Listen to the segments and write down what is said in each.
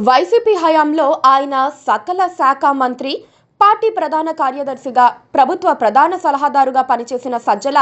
YCP హయాంలో ఆయన సకల శాఖ మంత్రి, పార్టీ ప్రధాన కార్యదర్శిగా, ప్రభుత్వ ప్రధాన సలహాదారుగా పనిచేసిన సజ్జల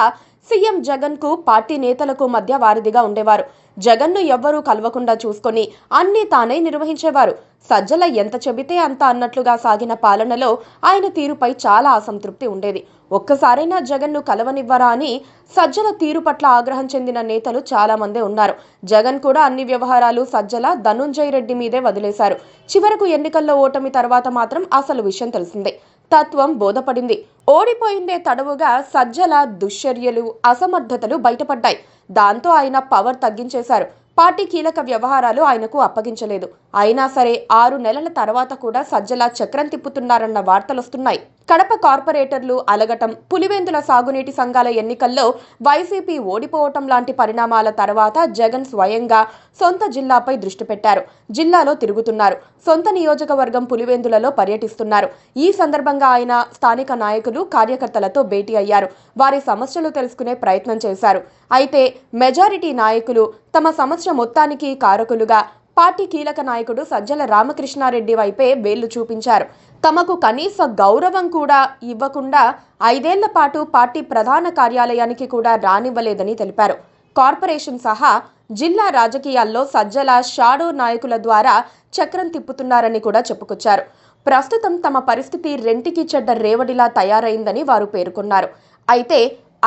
సీఎం జగన్ కు పార్టీ నేతలకు మధ్య వారధిగా ఉండేవారు. జగన్ను ఎవ్వరూ కలవకుండా చూసుకొని అన్ని తానే నిర్వహించేవారు. సజ్జల ఎంత చెబితే అంత అన్నట్లుగా సాగిన పాలనలో ఆయన తీరుపై చాలా అసంతృప్తి ఉండేది. ఒక్కసారైనా జగన్ను కలవనివ్వరా అని సజ్జల తీరు పట్ల ఆగ్రహం చెందిన నేతలు చాలా మందే ఉన్నారు. జగన్ కూడా అన్ని వ్యవహారాలు సజ్జల, ధనుంజయ రెడ్డి మీదే వదిలేశారు. చివరకు ఎన్నికల్లో ఓటమి తర్వాత మాత్రం అసలు విషయం తెలిసిందే. తత్వం బోధపడింది. ఓడిపోయిందే తడవుగా సజ్జల దుశ్చర్యలు, అసమర్థతలు బయటపడ్డాయి. దాంతో ఆయన పవర్ తగ్గించేశారు. పార్టీ కీలక వ్యవహారాలు ఆయనకు అప్పగించలేదు. అయినా సరే 6 నెలల తర్వాత కూడా సజ్జల చక్రం తిప్పుతున్నారన్న వార్తలొస్తున్నాయి. కడప కార్పొరేటర్లు అలగటం, పులివెందుల సాగునీటి సంఘాల ఎన్నికల్లో వైసీపీ ఓడిపోవటం లాంటి పరిణామాల తర్వాత జగన్ స్వయంగా సొంత జిల్లాపై దృష్టి పెట్టారు. జిల్లాలో తిరుగుతున్నారు. సొంత నియోజకవర్గం పులివెందులలో పర్యటిస్తున్నారు. ఈ సందర్భంగా ఆయన స్థానిక నాయకులు, కార్యకర్తలతో భేటీ అయ్యారు. వారి సమస్యలు తెలుసుకునే ప్రయత్నం చేశారు. అయితే మెజారిటీ నాయకులు తమ సమస్య మొత్తానికి కారకులుగా పార్టీ కీలక నాయకుడు సజ్జల రామకృష్ణారెడ్డి వైపే వేళ్లు చూపించారు. తమకు కనీస గౌరవం కూడా ఇవ్వకుండా 5 ఏళ్ల పాటు పార్టీ ప్రధాన కార్యాలయానికి కూడా రానివ్వలేదని తెలిపారు. కార్పొరేషన్ సహా జిల్లా రాజకీయాల్లో సజ్జల షాడో నాయకుల ద్వారా చక్రం తిప్పుతున్నారని కూడా చెప్పుకొచ్చారు. ప్రస్తుతం తమ పరిస్థితి రెంటికి చెడ్డ రేవడిలా తయారైందని వారు పేర్కొన్నారు. అయితే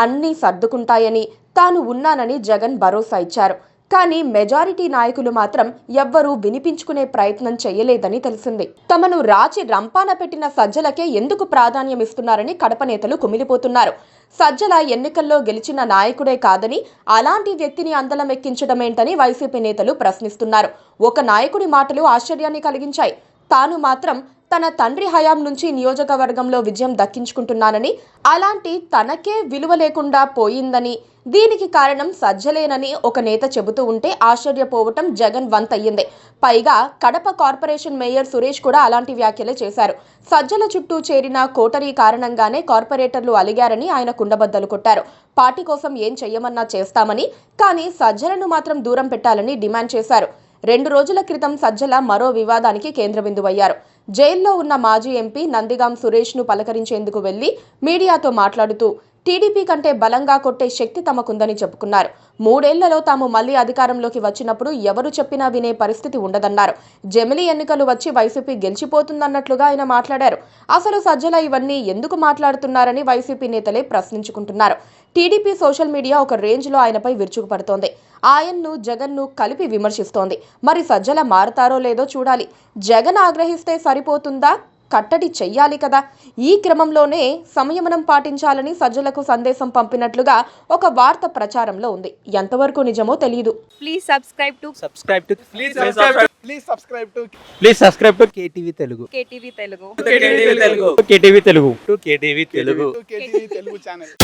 అన్నీ సర్దుకుంటాయని, తాను ఉన్నానని జగన్ భరోసా ఇచ్చారు. కానీ మెజారిటీ నాయకులు మాత్రం ఎవ్వరూ వినిపించుకునే ప్రయత్నం చేయలేదని తెలిసింది. తమను రాచి రంపాన పెట్టిన సజ్జలకే ఎందుకు ప్రాధాన్యం ఇస్తున్నారని కడప నేతలు కుమిలిపోతున్నారు. సజ్జల ఎన్నికల్లో గెలిచిన నాయకుడే కాదని, అలాంటి వ్యక్తిని అందలం ఎక్కించడమేంటని వైసీపీ నేతలు ప్రశ్నిస్తున్నారు. ఒక నాయకుడి మాటలు ఆశ్చర్యాన్ని కలిగించాయి. తాను మాత్రం తన తండ్రి హయాం నుంచి నియోజకవర్గంలో విజయం దక్కించుకుంటున్నానని, అలాంటి తనకే విలువ లేకుండా పోయిందని, దీనికి కారణం సజ్జలేనని ఒక నేత చెబుతూ ఉంటే ఆశ్చర్యపోవటం జగన్ వంతయ్యింది. పైగా కడప కార్పొరేషన్ మేయర్ సురేష్ కూడా అలాంటి వ్యాఖ్యలే చేశారు. సజ్జల చుట్టూ చేరిన కోటరీ కారణంగానే కార్పొరేటర్లు అలిగారని ఆయన కుండబద్దలు కొట్టారు. పార్టీ కోసం ఏం చెయ్యమన్నా చేస్తామని, కానీ సజ్జలను మాత్రం దూరం పెట్టాలని డిమాండ్ చేశారు. 2 రోజుల క్రితం సజ్జల మరో వివాదానికి కేంద్ర బిందువయ్యారు. జైల్లో ఉన్న మాజీ ఎంపీ నందిగాం సురేష్ను పలకరించేందుకు వెళ్లి మీడియాతో మాట్లాడుతూ టీడీపీ కంటే బలంగా కొట్టే శక్తి తమకుందని చెప్పుకున్నారు. 3 ఏళ్లలో తాము మళ్లీ అధికారంలోకి వచ్చినప్పుడు ఎవరు చెప్పినా వినే పరిస్థితి ఉండదన్నారు. జమిలీ ఎన్నికలు వచ్చి వైసీపీ గెలిచిపోతుందన్నట్లుగా ఆయన మాట్లాడారు. అసలు సజ్జల ఇవన్నీ ఎందుకు మాట్లాడుతున్నారని వైసీపీ నేతలే ప్రశ్నించుకుంటున్నారు. టీడీపీ సోషల్ మీడియా ఒక రేంజ్లో ఆయనపై విరుచుకుపడుతోంది. ఆయన్ను, జగన్ను కలిపి విమర్శిస్తోంది. మరి సజ్జల మారతారో లేదో చూడాలి. జగన్ ఆగ్రహిస్తే సరిపోతుందా? కట్టడి చెయ్యాలి కదా. ఈ క్రమంలోనే సంయమనం పాటించాలని సజ్జలకు సందేశం పంపినట్లుగా ఒక వార్త ప్రచారంలో ఉంది. ఎంతవరకు నిజమో తెలియదు. Please subscribe to KTV Telugu. KTV Telugu channel.